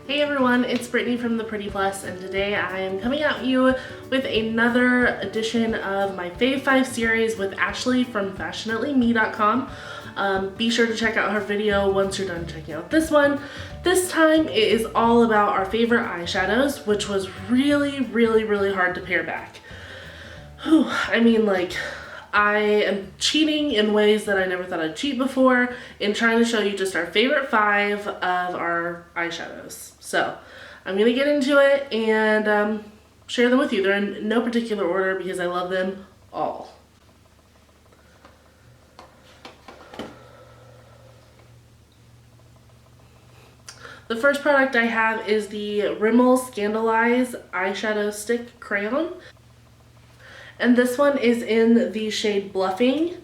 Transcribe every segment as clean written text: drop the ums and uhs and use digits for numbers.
Hey everyone, it's Brittney from ThePrettyPlus, and today I am coming at you with another edition of my Fave 5 series with Ashley from fashionatelyme.com. Be sure to check out her video once you're done checking out this one. This time it is all about our favorite eyeshadows, which was really hard to pare back. Whew, I mean, like, I am cheating in ways that I never thought I'd cheat before in trying to show you just our favorite 5 of our eyeshadows. So I'm gonna get into it and share them with you. They're in no particular order because I love them all. The first product I have is the Rimmel Scandaleyes Eyeshadow Stick Crayon. And this one is in the shade Bluffing.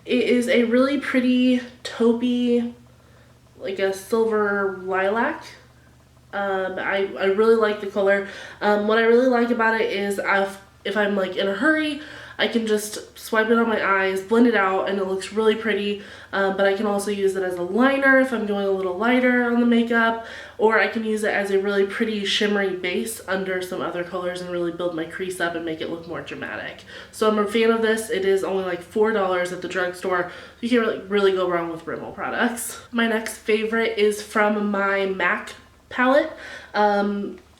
It is a really pretty taupey, like a silver lilac. I really like the color. What I really like about it is if I'm like in a hurry, I can just swipe it on my eyes, blend it out, and it looks really pretty. But I can also use it as a liner if I'm going a little lighter on the makeup, or I can use it as a really pretty shimmery base under some other colors and really build my crease up and make it look more dramatic. So I'm a fan of this. It is only like $4 at the drugstore. You can't really go wrong with Rimmel products. My next favorite is from my MAC palette.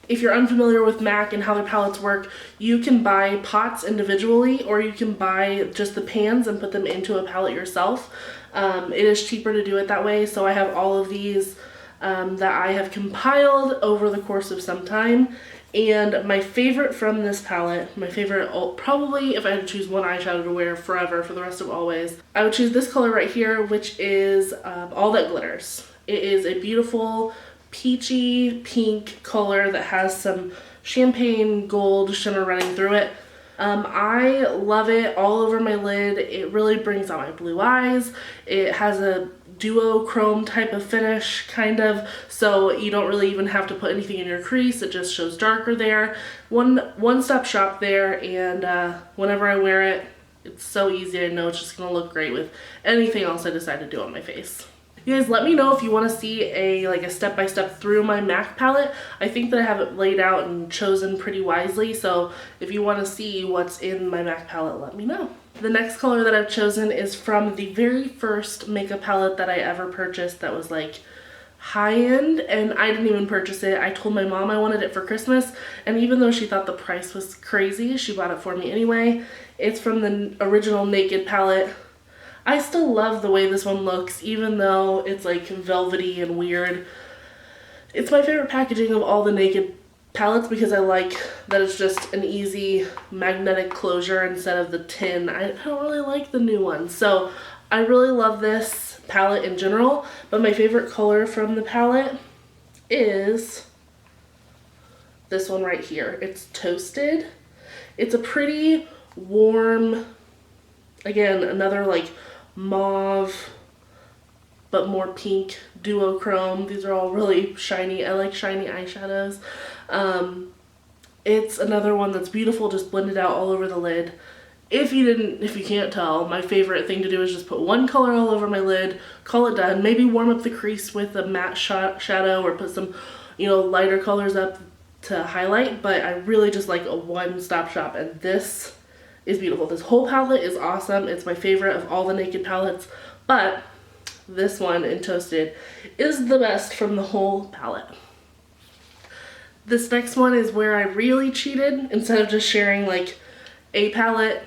If you're unfamiliar with MAC and how their palettes work, you can buy pots individually, or you can buy just the pans and put them into a palette yourself. It is cheaper to do it that way, so I have all of these that I have compiled over the course of some time. And my favorite from this palette, my favorite, probably if I had to choose one eyeshadow to wear forever for the rest of always, I would choose this color right here, which is All That Glitters. It is a beautiful peachy pink color that has some champagne gold shimmer running through it. I love it all over my lid. It really brings out my blue eyes. It has a duochrome type of finish, kind of, so you don't really even have to put anything in your crease. It just shows darker there. One-stop shop there, and whenever I wear it, it's so easy. I know it's just gonna look great with anything else I decide to do on my face. You guys, let me know if you want to see a step-by-step through my MAC palette. I think that I have it laid out and chosen pretty wisely, so if you want to see what's in my MAC palette, let me know. The next color that I've chosen is from the very first makeup palette that I ever purchased that was like high-end, and I didn't even purchase it. I told my mom I wanted it for Christmas, and even though she thought the price was crazy, she bought it for me anyway. It's from the original Naked palette. I still love the way this one looks, even though it's like velvety and weird. It's my favorite packaging of all the Naked palettes because I like that it's just an easy magnetic closure instead of the tin. I don't really like the new one. So I really love this palette in general, but my favorite color from the palette is this one right here. It's Toasted. It's a pretty warm, again, another like mauve but more pink duochrome. These are all really shiny. I like shiny eyeshadows. It's another one that's beautiful, just blended out all over the lid. If you can't tell, my favorite thing to do is just put one color all over my lid, call it done. Maybe warm up the crease with a matte shadow or put some, lighter colors up to highlight, but I really just like a one-stop shop, and this is beautiful. This whole palette is awesome. It's my favorite of all the Naked palettes, but this one in Toasted is the best from the whole palette. This next one is where I really cheated instead of just sharing like a palette.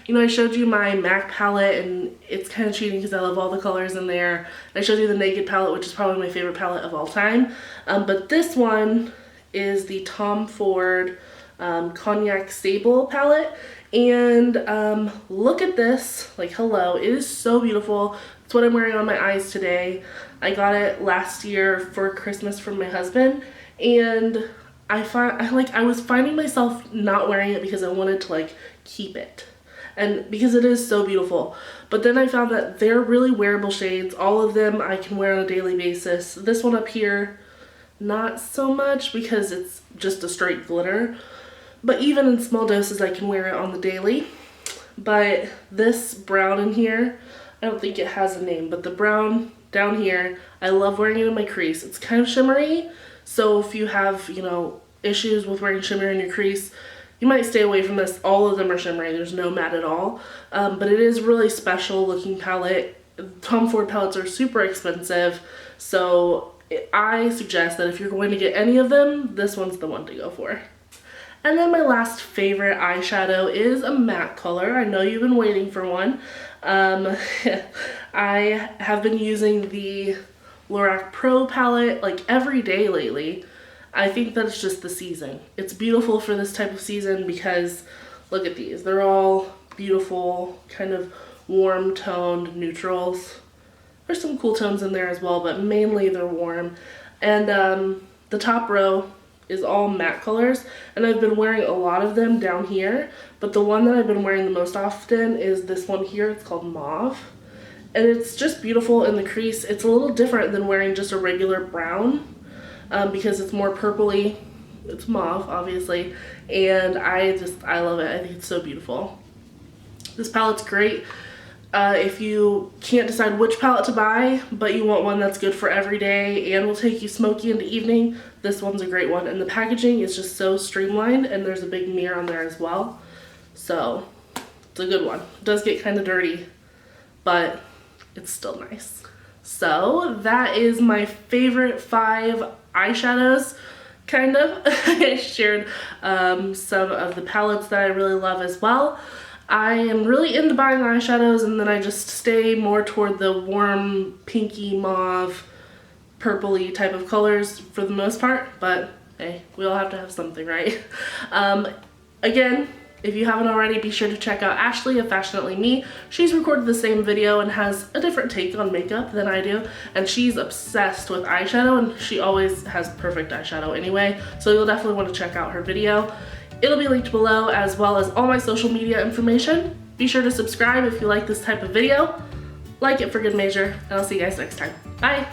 I showed you my MAC palette, and it's kind of cheating because I love all the colors in there. I showed you the Naked palette, which is probably my favorite palette of all time. But this one is the Tom Ford Cognac Sable palette, and look at this. Like, hello, it is so beautiful. It's what I'm wearing on my eyes today. I got it last year for Christmas from my husband, and I was finding myself not wearing it because I wanted to like keep it, and because it is so beautiful. But then I found that they're really wearable shades. All of them I can wear on a daily basis. This one up here, not so much because it's just a straight glitter. But even in small doses, I can wear it on the daily. But this brown in here, I don't think it has a name, but the brown down here. I love wearing it in my crease. It's kind of shimmery, so if you have, you know, issues with wearing shimmer in your crease, you might stay away from this. All of them are shimmery. There's no matte at all. But it is really special looking palette. Tom Ford palettes are super expensive, so I suggest that if you're going to get any of them, this one's the one to go for. And then my last favorite eyeshadow is a matte color. I know you've been waiting for one. I have been using the Lorac Pro palette like every day lately. I think that it's just the season. It's beautiful for this type of season because look at these. They're all beautiful, kind of warm toned neutrals. There's some cool tones in there as well, but mainly they're warm. And the top row is all matte colors, and I've been wearing a lot of them down here, but the one that I've been wearing the most often is this one here. It's called Mauve, and it's just beautiful in the crease. It's a little different than wearing just a regular brown because it's more purpley. It's mauve, obviously, and I love it. I think it's so beautiful. This palette's great. If you can't decide which palette to buy, but you want one that's good for every day and will take you smoky into evening, this one's a great one. And the packaging is just so streamlined, and there's a big mirror on there as well. So it's a good one. It does get kind of dirty, but it's still nice. So that is my favorite 5 eyeshadows, kind of. I shared some of the palettes that I really love as well. I am really into buying eyeshadows, and then I just stay more toward the warm pinky mauve purpley type of colors for the most part, but hey, we all have to have something, right? Again, if you haven't already, be sure to check out Ashley of Fashionately Me. She's recorded the same video and has a different take on makeup than I do, and she's obsessed with eyeshadow, and she always has perfect eyeshadow anyway, so you'll definitely want to check out her video. It'll be linked below, as well as all my social media information. Be sure to subscribe if you like this type of video. Like it for good measure, and I'll see you guys next time. Bye!